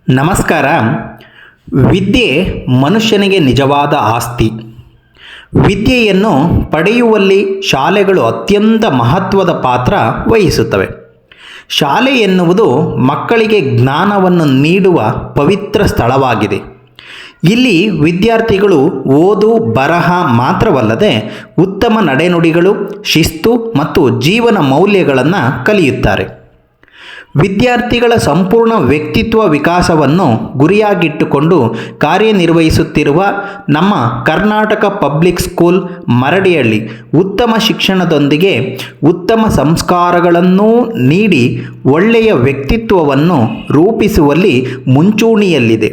ನಮಸ್ಕಾರ. ವಿದ್ಯೆ ಮನುಷ್ಯನಿಗೆ ನಿಜವಾದ ಆಸ್ತಿ. ವಿದ್ಯೆಯನ್ನು ಪಡೆಯುವಲ್ಲಿ ಶಾಲೆಗಳು ಅತ್ಯಂತ ಮಹತ್ವದ ಪಾತ್ರ ವಹಿಸುತ್ತವೆ. ಶಾಲೆ ಎನ್ನುವುದು ಮಕ್ಕಳಿಗೆ ಜ್ಞಾನವನ್ನು ನೀಡುವ ಪವಿತ್ರ ಸ್ಥಳವಾಗಿದೆ. ಇಲ್ಲಿ ವಿದ್ಯಾರ್ಥಿಗಳು ಓದು ಬರಹ ಮಾತ್ರವಲ್ಲದೆ ಉತ್ತಮ ನಡೆನುಡಿಗಳು, ಶಿಸ್ತು ಮತ್ತು ಜೀವನ ಮೌಲ್ಯಗಳನ್ನು ಕಲಿಯುತ್ತಾರೆ. ವಿದ್ಯಾರ್ಥಿಗಳ ಸಂಪೂರ್ಣ ವ್ಯಕ್ತಿತ್ವ ವಿಕಾಸವನ್ನು ಗುರಿಯಾಗಿಟ್ಟುಕೊಂಡು ಕಾರ್ಯನಿರ್ವಹಿಸುತ್ತಿರುವ ನಮ್ಮ ಕರ್ನಾಟಕ ಪಬ್ಲಿಕ್ ಸ್ಕೂಲ್ ಮರಡಿಹಳ್ಳಿ ಉತ್ತಮ ಶಿಕ್ಷಣದೊಂದಿಗೆ ಉತ್ತಮ ಸಂಸ್ಕಾರಗಳನ್ನೂ ನೀಡಿ ಒಳ್ಳೆಯ ವ್ಯಕ್ತಿತ್ವವನ್ನು ರೂಪಿಸುವಲ್ಲಿ ಮುಂಚೂಣಿಯಲ್ಲಿದೆ.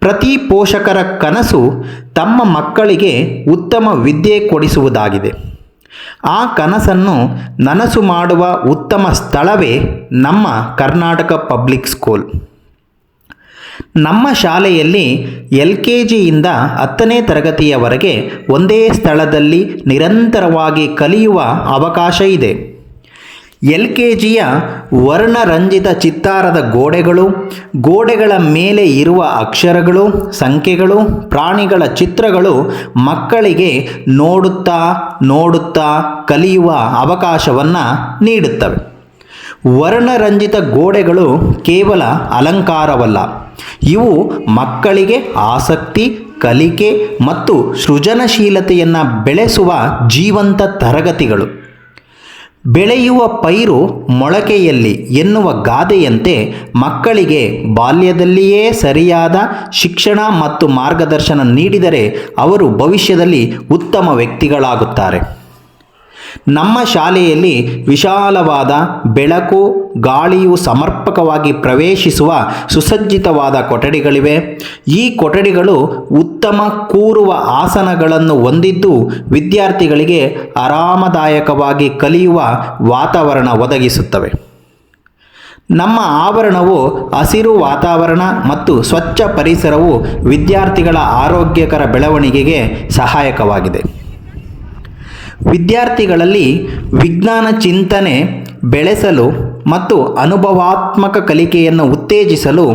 ಪ್ರತಿ ಪೋಷಕರ ಕನಸು ತಮ್ಮ ಮಕ್ಕಳಿಗೆ ಉತ್ತಮ ವಿದ್ಯೆ ಕೊಡಿಸುವುದಾಗಿದೆ. ಆ ಕನಸನ್ನು ನನಸು ಮಾಡುವ ಉತ್ತಮ ಸ್ಥಳವೇ ನಮ್ಮ ಕರ್ನಾಟಕ ಪಬ್ಲಿಕ್ ಸ್ಕೂಲ್. ನಮ್ಮ ಶಾಲೆಯಲ್ಲಿ LKGಯಿಂದ 10ನೇ ತರಗತಿಯವರೆಗೆ ಒಂದೇ ಸ್ಥಳದಲ್ಲಿ ನಿರಂತರವಾಗಿ ಕಲಿಯುವ ಅವಕಾಶ ಇದೆ. LKGಯ ವರ್ಣರಂಜಿತ ಚಿತ್ತಾರದ ಗೋಡೆಗಳ ಮೇಲೆ ಇರುವ ಅಕ್ಷರಗಳು, ಸಂಖ್ಯೆಗಳು, ಪ್ರಾಣಿಗಳ ಚಿತ್ರಗಳು ಮಕ್ಕಳಿಗೆ ನೋಡುತ್ತಾ ಕಲಿಯುವ ಅವಕಾಶವನ್ನು ನೀಡುತ್ತವೆ. ವರ್ಣರಂಜಿತ ಗೋಡೆಗಳು ಕೇವಲ ಅಲಂಕಾರವಲ್ಲ, ಇವು ಮಕ್ಕಳಿಗೆ ಆಸಕ್ತಿ, ಕಲಿಕೆ ಮತ್ತು ಸೃಜನಶೀಲತೆಯನ್ನು ಬೆಳೆಸುವ ಜೀವಂತ ತರಗತಿಗಳು. ಬೆಳೆಯುವ ಪೈರು ಮೊಳಕೆಯಲ್ಲಿ ಎನ್ನುವ ಗಾದೆಯಂತೆ ಮಕ್ಕಳಿಗೆ ಬಾಲ್ಯದಲ್ಲಿಯೇ ಸರಿಯಾದ ಶಿಕ್ಷಣ ಮತ್ತು ಮಾರ್ಗದರ್ಶನ ನೀಡಿದರೆ ಅವರು ಭವಿಷ್ಯದಲ್ಲಿ ಉತ್ತಮ ವ್ಯಕ್ತಿಗಳಾಗುತ್ತಾರೆ. ನಮ್ಮ ಶಾಲೆಯಲ್ಲಿ ವಿಶಾಲವಾದ ಬೆಳಕು, ಗಾಳಿಯು ಸಮರ್ಪಕವಾಗಿ ಪ್ರವೇಶಿಸುವ ಸುಸಜ್ಜಿತವಾದ ಕೊಠಡಿಗಳಿವೆ. ಈ ಕೊಠಡಿಗಳು ಉತ್ತಮ ಕೂರುವ ಆಸನಗಳನ್ನು ಹೊಂದಿದ್ದು ವಿದ್ಯಾರ್ಥಿಗಳಿಗೆ ಆರಾಮದಾಯಕವಾಗಿ ಕಲಿಯುವ ವಾತಾವರಣ ಒದಗಿಸುತ್ತವೆ. ನಮ್ಮ ಆವರಣವು ಹಸಿರು ವಾತಾವರಣ ಮತ್ತು ಸ್ವಚ್ಛ ಪರಿಸರವು ವಿದ್ಯಾರ್ಥಿಗಳ ಆರೋಗ್ಯಕರ ಬೆಳವಣಿಗೆಗೆ ಸಹಾಯಕವಾಗಿದೆ. ವಿದ್ಯಾರ್ಥಿಗಳಲ್ಲಿ ವಿಜ್ಞಾನ ಚಿಂತನೆ ಬೆಳೆಸಲು ಮತ್ತು ಅನುಭವಾತ್ಮಕ ಕಲಿಕೆಯನ್ನು ಉತ್ತೇಜಿಸಲು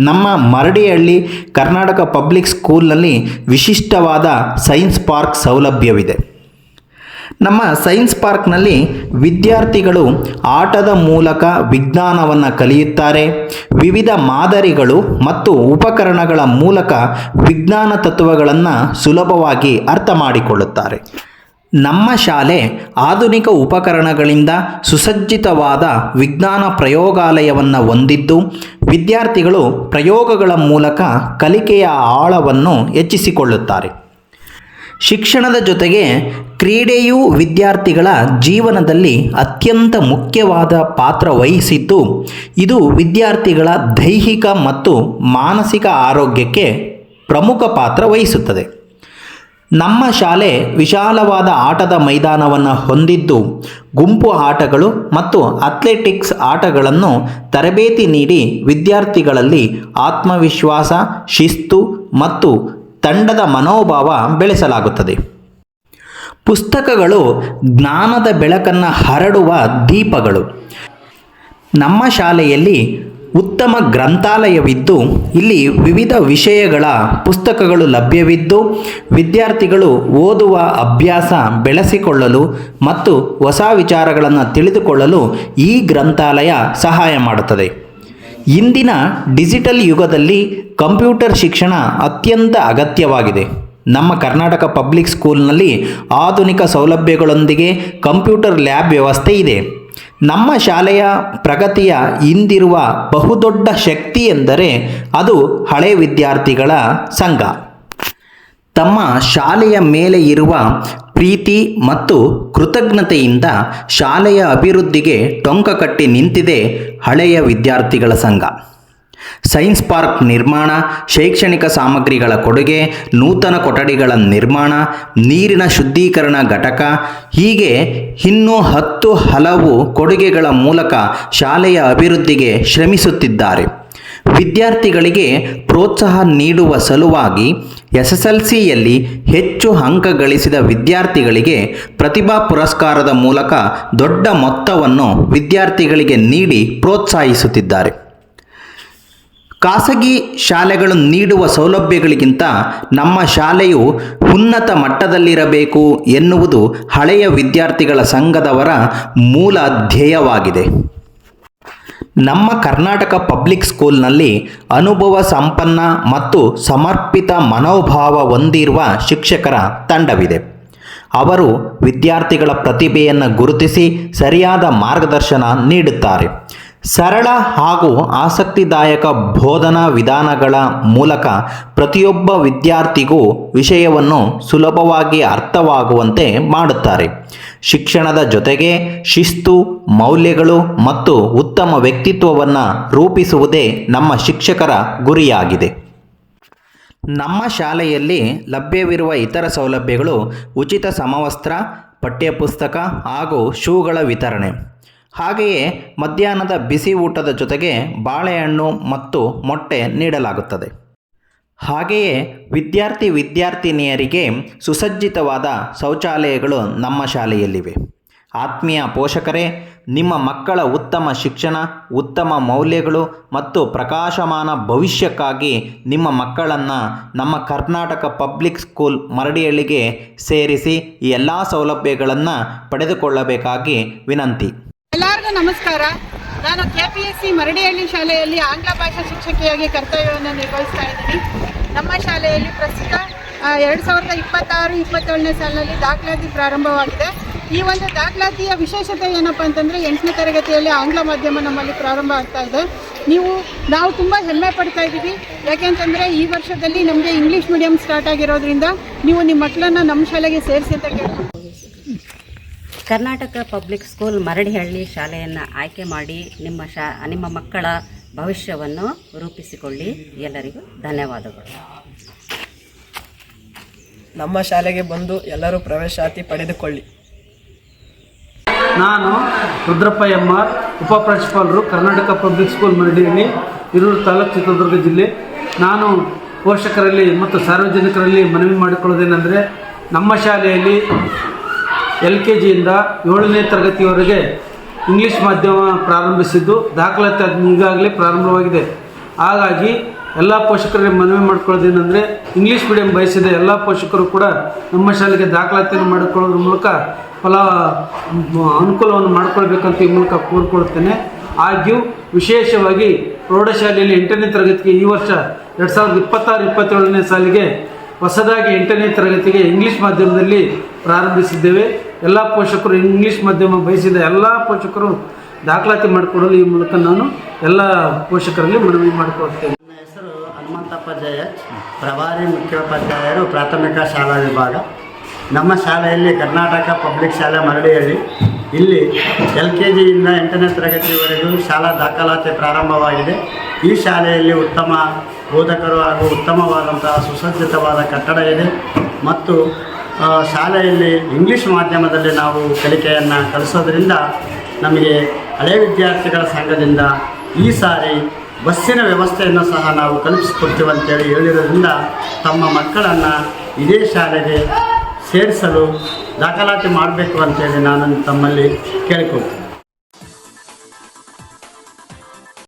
ನಮ್ಮ ಮರಡಿಹಳ್ಳಿ ಕರ್ನಾಟಕ ಪಬ್ಲಿಕ್ ಸ್ಕೂಲ್ನಲ್ಲಿ ವಿಶಿಷ್ಟವಾದ ಸೈನ್ಸ್ ಪಾರ್ಕ್ ಸೌಲಭ್ಯವಿದೆ. ನಮ್ಮ ಸೈನ್ಸ್ ಪಾರ್ಕ್ನಲ್ಲಿ ವಿದ್ಯಾರ್ಥಿಗಳು ಆಟದ ಮೂಲಕ ವಿಜ್ಞಾನವನ್ನು ಕಲಿಯುತ್ತಾರೆ. ವಿವಿಧ ಮಾದರಿಗಳು ಮತ್ತು ಉಪಕರಣಗಳ ಮೂಲಕ ವಿಜ್ಞಾನ ತತ್ವಗಳನ್ನು ಸುಲಭವಾಗಿ ಅರ್ಥ ಮಾಡಿಕೊಳ್ಳುತ್ತಾರೆ. ನಮ್ಮ ಶಾಲೆ ಆಧುನಿಕ ಉಪಕರಣಗಳಿಂದ ಸುಸಜ್ಜಿತವಾದ ವಿಜ್ಞಾನ ಪ್ರಯೋಗಾಲಯವನ್ನು ಹೊಂದಿದ್ದು ವಿದ್ಯಾರ್ಥಿಗಳು ಪ್ರಯೋಗಗಳ ಮೂಲಕ ಕಲಿಕೆಯ ಆಳವನ್ನು ಹೆಚ್ಚಿಸಿಕೊಳ್ಳುತ್ತಾರೆ. ಶಿಕ್ಷಣದ ಜೊತೆಗೆ ಕ್ರೀಡೆಯೂ ವಿದ್ಯಾರ್ಥಿಗಳ ಜೀವನದಲ್ಲಿ ಅತ್ಯಂತ ಮುಖ್ಯವಾದ ಪಾತ್ರ ವಹಿಸಿದ್ದು ಇದು ವಿದ್ಯಾರ್ಥಿಗಳ ದೈಹಿಕ ಮತ್ತು ಮಾನಸಿಕ ಆರೋಗ್ಯಕ್ಕೆ ಪ್ರಮುಖ ಪಾತ್ರ ವಹಿಸುತ್ತದೆ. ನಮ್ಮ ಶಾಲೆ ವಿಶಾಲವಾದ ಆಟದ ಮೈದಾನವನ್ನು ಹೊಂದಿದ್ದು ಗುಂಪು ಆಟಗಳು ಮತ್ತು ಅಥ್ಲೆಟಿಕ್ಸ್ ಆಟಗಳನ್ನು ತರಬೇತಿ ನೀಡಿ ವಿದ್ಯಾರ್ಥಿಗಳಲ್ಲಿ ಆತ್ಮವಿಶ್ವಾಸ, ಶಿಸ್ತು ಮತ್ತು ತಂಡದ ಮನೋಭಾವ ಬೆಳೆಸಲಾಗುತ್ತದೆ. ಪುಸ್ತಕಗಳು ಜ್ಞಾನದ ಬೆಳಕನ್ನು ಹರಡುವ ದೀಪಗಳು. ನಮ್ಮ ಶಾಲೆಯಲ್ಲಿ ಉತ್ತಮ ಗ್ರಂಥಾಲಯವಿದ್ದು ಇಲ್ಲಿ ವಿವಿಧ ವಿಷಯಗಳ ಪುಸ್ತಕಗಳು ಲಭ್ಯವಿದ್ದು ವಿದ್ಯಾರ್ಥಿಗಳು ಓದುವ ಅಭ್ಯಾಸ ಬೆಳೆಸಿಕೊಳ್ಳಲು ಮತ್ತು ಹೊಸ ವಿಚಾರಗಳನ್ನು ತಿಳಿದುಕೊಳ್ಳಲು ಈ ಗ್ರಂಥಾಲಯ ಸಹಾಯ ಮಾಡುತ್ತದೆ. ಇಂದಿನ ಡಿಜಿಟಲ್ ಯುಗದಲ್ಲಿ ಕಂಪ್ಯೂಟರ್ ಶಿಕ್ಷಣ ಅತ್ಯಂತ ಅಗತ್ಯವಾಗಿದೆ. ನಮ್ಮ ಕರ್ನಾಟಕ ಪಬ್ಲಿಕ್ ಸ್ಕೂಲ್ನಲ್ಲಿ ಆಧುನಿಕ ಸೌಲಭ್ಯಗಳೊಂದಿಗೆ ಕಂಪ್ಯೂಟರ್ ಲ್ಯಾಬ್ ವ್ಯವಸ್ಥೆ ಇದೆ. ನಮ್ಮ ಶಾಲೆಯ ಪ್ರಗತಿಯ ಹಿಂದಿರುವ ಬಹುದೊಡ್ಡ ಶಕ್ತಿ ಎಂದರೆ ಅದು ಹಳೆ ವಿದ್ಯಾರ್ಥಿಗಳ ಸಂಘ. ತಮ್ಮ ಶಾಲೆಯ ಮೇಲೆ ಇರುವ ಪ್ರೀತಿ ಮತ್ತು ಕೃತಜ್ಞತೆಯಿಂದ ಶಾಲೆಯ ಅಭಿವೃದ್ಧಿಗೆ ಟೊಂಕ ಕಟ್ಟಿ ನಿಂತಿದೆ ಹಳೆಯ ವಿದ್ಯಾರ್ಥಿಗಳ ಸಂಘ. ಸೈನ್ಸ್ ಪಾರ್ಕ್ ನಿರ್ಮಾಣ, ಶೈಕ್ಷಣಿಕ ಸಾಮಗ್ರಿಗಳ ಕೊಡುಗೆ, ನೂತನ ಕೊಠಡಿಗಳ ನಿರ್ಮಾಣ, ನೀರಿನ ಶುದ್ಧೀಕರಣ ಘಟಕ ಹೀಗೆ ಇನ್ನೂ ಹಲವು ಕೊಡುಗೆಗಳ ಮೂಲಕ ಶಾಲೆಯ ಅಭಿವೃದ್ಧಿಗೆ ಶ್ರಮಿಸುತ್ತಿದ್ದಾರೆ. ವಿದ್ಯಾರ್ಥಿಗಳಿಗೆ ಪ್ರೋತ್ಸಾಹ ನೀಡುವ ಸಲುವಾಗಿ SSLCಯಲ್ಲಿ ಹೆಚ್ಚು ಅಂಕ ಗಳಿಸಿದ ವಿದ್ಯಾರ್ಥಿಗಳಿಗೆ ಪ್ರತಿಭಾ ಪುರಸ್ಕಾರದ ಮೂಲಕ ದೊಡ್ಡ ಮೊತ್ತವನ್ನು ವಿದ್ಯಾರ್ಥಿಗಳಿಗೆ ನೀಡಿ ಪ್ರೋತ್ಸಾಹಿಸುತ್ತಿದ್ದಾರೆ. ಖಾಸಗಿ ಶಾಲೆಗಳು ನೀಡುವ ಸೌಲಭ್ಯಗಳಿಗಿಂತ ನಮ್ಮ ಶಾಲೆಯು ಉನ್ನತ ಮಟ್ಟದಲ್ಲಿರಬೇಕು ಎನ್ನುವುದು ಹಳೆಯ ವಿದ್ಯಾರ್ಥಿಗಳ ಸಂಘದವರ ಮೂಲ ಧ್ಯೇಯವಾಗಿದೆ. ನಮ್ಮ ಕರ್ನಾಟಕ ಪಬ್ಲಿಕ್ ಸ್ಕೂಲ್ನಲ್ಲಿ ಅನುಭವ ಸಂಪನ್ನ ಮತ್ತು ಸಮರ್ಪಿತ ಮನೋಭಾವ ಹೊಂದಿರುವ ಶಿಕ್ಷಕರ ತಂಡವಿದೆ. ಅವರು ವಿದ್ಯಾರ್ಥಿಗಳ ಪ್ರತಿಭೆಯನ್ನು ಗುರುತಿಸಿ ಸರಿಯಾದ ಮಾರ್ಗದರ್ಶನ ನೀಡುತ್ತಾರೆ. ಸರಳ ಹಾಗೂ ಆಸಕ್ತಿದಾಯಕ ಬೋಧನಾ ವಿಧಾನಗಳ ಮೂಲಕ ಪ್ರತಿಯೊಬ್ಬ ವಿದ್ಯಾರ್ಥಿಗೂ ವಿಷಯವನ್ನು ಸುಲಭವಾಗಿ ಅರ್ಥವಾಗುವಂತೆ ಮಾಡುತ್ತಾರೆ. ಶಿಕ್ಷಣದ ಜೊತೆಗೆ ಶಿಸ್ತು, ಮೌಲ್ಯಗಳು ಮತ್ತು ಉತ್ತಮ ವ್ಯಕ್ತಿತ್ವವನ್ನು ರೂಪಿಸುವುದೇ ನಮ್ಮ ಶಿಕ್ಷಕರ ಗುರಿಯಾಗಿದೆ. ನಮ್ಮ ಶಾಲೆಯಲ್ಲಿ ಲಭ್ಯವಿರುವ ಇತರ ಸೌಲಭ್ಯಗಳು ಉಚಿತ ಸಮವಸ್ತ್ರ, ಪಠ್ಯಪುಸ್ತಕ ಹಾಗೂ ಶೂಗಳ ವಿತರಣೆ. ಹಾಗೆಯೇ ಮಧ್ಯಾಹ್ನದ ಬಿಸಿ ಊಟದ ಜೊತೆಗೆ ಬಾಳೆಹಣ್ಣು ಮತ್ತು ಮೊಟ್ಟೆ ನೀಡಲಾಗುತ್ತದೆ. ಹಾಗೆಯೇ ವಿದ್ಯಾರ್ಥಿನಿಯರಿಗೆ ಸುಸಜ್ಜಿತವಾದ ಶೌಚಾಲಯಗಳು ನಮ್ಮ ಶಾಲೆಯಲ್ಲಿವೆ. ಆತ್ಮೀಯ ಪೋಷಕರೇ, ನಿಮ್ಮ ಮಕ್ಕಳ ಉತ್ತಮ ಶಿಕ್ಷಣ, ಉತ್ತಮ ಮೌಲ್ಯಗಳು ಮತ್ತು ಪ್ರಕಾಶಮಾನ ಭವಿಷ್ಯಕ್ಕಾಗಿ ನಿಮ್ಮ ಮಕ್ಕಳನ್ನು ನಮ್ಮ ಕರ್ನಾಟಕ ಪಬ್ಲಿಕ್ ಸ್ಕೂಲ್ ಮರಡಿಹಳ್ಳಿಗೆ ಸೇರಿಸಿ ಈ ಎಲ್ಲ ಸೌಲಭ್ಯಗಳನ್ನು ಪಡೆದುಕೊಳ್ಳಬೇಕಾಗಿ ವಿನಂತಿ. ಎಲ್ಲರಿಗೂ ನಮಸ್ಕಾರ. ನಾನು KPSC ಮರಡಿಹಳ್ಳಿ ಶಾಲೆಯಲ್ಲಿ ಆಂಗ್ಲ ಭಾಷಾ ಶಿಕ್ಷಕಿಯಾಗಿ ಕರ್ತವ್ಯವನ್ನು ನಿರ್ವಹಿಸ್ತಾ ಇದ್ದೀನಿ. ನಮ್ಮ ಶಾಲೆಯಲ್ಲಿ ಪ್ರಸ್ತುತ 2026-27ನೇ ಸಾಲಿನಲ್ಲಿ ದಾಖಲಾತಿ ಪ್ರಾರಂಭವಾಗಿದೆ. ಈ ಒಂದು ದಾಖಲಾತಿಯ ವಿಶೇಷತೆ ಏನಪ್ಪ ಅಂತಂದರೆ 8ನೇ ತರಗತಿಯಲ್ಲಿ ಆಂಗ್ಲ ಮಾಧ್ಯಮ ನಮ್ಮಲ್ಲಿ ಪ್ರಾರಂಭ ಆಗ್ತಾ ಇದೆ. ನಾವು ತುಂಬ ಹೆಮ್ಮೆ ಪಡ್ತಾ ಇದ್ದೀವಿ. ಯಾಕೆಂತಂದರೆ ಈ ವರ್ಷದಲ್ಲಿ ನಮಗೆ ಇಂಗ್ಲೀಷ್ ಮೀಡಿಯಂ ಸ್ಟಾರ್ಟ್ ಆಗಿರೋದ್ರಿಂದ ನೀವು ನಿಮ್ಮ ಮಕ್ಕಳನ್ನು ನಮ್ಮ ಶಾಲೆಗೆ ಸೇರಿಸಿ ಅಂತ ಕೇಳ್ಬೋದು. ಕರ್ನಾಟಕ ಪಬ್ಲಿಕ್ ಸ್ಕೂಲ್ ಮರಡಿಹಳ್ಳಿ ಶಾಲೆಯನ್ನು ಆಯ್ಕೆ ಮಾಡಿ ನಿಮ್ಮ ಮಕ್ಕಳ ಭವಿಷ್ಯವನ್ನು ರೂಪಿಸಿಕೊಳ್ಳಿ. ಎಲ್ಲರಿಗೂ ಧನ್ಯವಾದಗಳು. ನಮ್ಮ ಶಾಲೆಗೆ ಬಂದು ಎಲ್ಲರೂ ಪ್ರವೇಶಾತಿ ಪಡೆದುಕೊಳ್ಳಿ. ನಾನು ರುದ್ರಪ್ಪ ಎಮ್ಮಾರ್, ಉಪ ಪ್ರಾಂಶುಪಾಲರು, ಕರ್ನಾಟಕ ಪಬ್ಲಿಕ್ ಸ್ಕೂಲ್ ಮರಡಿಹಳ್ಳಿ, ಹಿರೂರು ತಾಲೂಕು, ಚಿತ್ರದುರ್ಗ ಜಿಲ್ಲೆ. ನಾನು ಪೋಷಕರಲ್ಲಿ ಮತ್ತು ಸಾರ್ವಜನಿಕರಲ್ಲಿ ಮನವಿ ಮಾಡಿಕೊಳ್ಳೋದೇನೆಂದರೆ, ನಮ್ಮ ಶಾಲೆಯಲ್ಲಿ LKGಯಿಂದ 7ನೇ ತರಗತಿಯವರೆಗೆ ಇಂಗ್ಲೀಷ್ ಮಾಧ್ಯಮ ಪ್ರಾರಂಭಿಸಿದ್ದು ದಾಖಲಾತಿ ಈಗಾಗಲೇ ಪ್ರಾರಂಭವಾಗಿದೆ. ಹಾಗಾಗಿ ಎಲ್ಲ ಪೋಷಕರಿಗೆ ಮನವಿ ಮಾಡ್ಕೊಳ್ಳೋದೇನೆಂದರೆ, ಇಂಗ್ಲೀಷ್ ಮೀಡಿಯಂ ಬಯಸಿದ ಎಲ್ಲ ಪೋಷಕರು ಕೂಡ ನಮ್ಮ ಶಾಲೆಗೆ ದಾಖಲಾತಿಯನ್ನು ಮಾಡಿಕೊಳ್ಳೋದ್ರ ಮೂಲಕ ಅನುಕೂಲವನ್ನು ಮಾಡಿಕೊಳ್ಬೇಕಂತ ಈ ಮೂಲಕ ಕೋರಿಕೊಳ್ಳುತ್ತೇನೆ. ಆದ್ಯೂ ವಿಶೇಷವಾಗಿ ಪ್ರೌಢಶಾಲೆಯಲ್ಲಿ 8ನೇ ತರಗತಿಗೆ ಈ ವರ್ಷ 2026-27ನೇ ಸಾಲಿಗೆ ಹೊಸದಾಗಿ 8ನೇ ತರಗತಿಗೆ ಇಂಗ್ಲೀಷ್ ಮಾಧ್ಯಮದಲ್ಲಿ ಪ್ರಾರಂಭಿಸಿದ್ದೇವೆ. ಎಲ್ಲ ಪೋಷಕರು ಇಂಗ್ಲೀಷ್ ಮಾಧ್ಯಮ ಬಯಸಿದ ಎಲ್ಲ ಪೋಷಕರು ದಾಖಲಾತಿ ಮಾಡಿಕೊಡಲು ಈ ಮೂಲಕ ನಾನು ಎಲ್ಲ ಪೋಷಕರಲ್ಲಿ ಮನವಿ ಮಾಡಿಕೊಳ್ತೇನೆ. ನನ್ನ ಹೆಸರು ಹನುಮಂತಪ್ಪ JH, ಪ್ರಭಾರಿ ಮುಖ್ಯೋಪಾಧ್ಯಾಯರು, ಪ್ರಾಥಮಿಕ ಶಾಲಾ ವಿಭಾಗ. ನಮ್ಮ ಶಾಲೆಯಲ್ಲಿ ಕರ್ನಾಟಕ ಪಬ್ಲಿಕ್ ಶಾಲೆ ಮರಡಿಹಳ್ಳಿ, ಇಲ್ಲಿ LKGಯಿಂದ 8ನೇ ತರಗತಿಯವರೆಗೂ ಶಾಲಾ ದಾಖಲಾತಿ ಪ್ರಾರಂಭವಾಗಿದೆ. ಈ ಶಾಲೆಯಲ್ಲಿ ಉತ್ತಮ ಬೋಧಕರು ಹಾಗೂ ಉತ್ತಮವಾದಂತಹ ಸುಸಜ್ಜಿತವಾದ ಕಟ್ಟಡ ಇದೆ ಮತ್ತು ಶಾಲೆಯಲ್ಲಿ ಇಂಗ್ಲೀಷ್ ಮಾಧ್ಯಮದಲ್ಲಿ ನಾವು ಕಲಿಕೆಯನ್ನು ಕಲಿಸೋದ್ರಿಂದ ನಮಗೆ ಹಳೆಯ ವಿದ್ಯಾರ್ಥಿಗಳ ಸಂಘದಿಂದ ಈ ಸಾರಿ ಬಸ್ಸಿನ ವ್ಯವಸ್ಥೆಯನ್ನು ಸಹ ನಾವು ಕಲ್ಪಿಸಿಕೊಡ್ತೀವಿ ಅಂತೇಳಿ ಹೇಳಿರೋದ್ರಿಂದ ತಮ್ಮ ಮಕ್ಕಳನ್ನು ಇದೇ ಶಾಲೆಗೆ ಸೇರಿಸಲು ದಾಖಲಾತಿ ಮಾಡಬೇಕು ಅಂತೇಳಿ ನಾನು ತಮ್ಮಲ್ಲಿ ಕೇಳಿಕೊಳ್ತೀನಿ.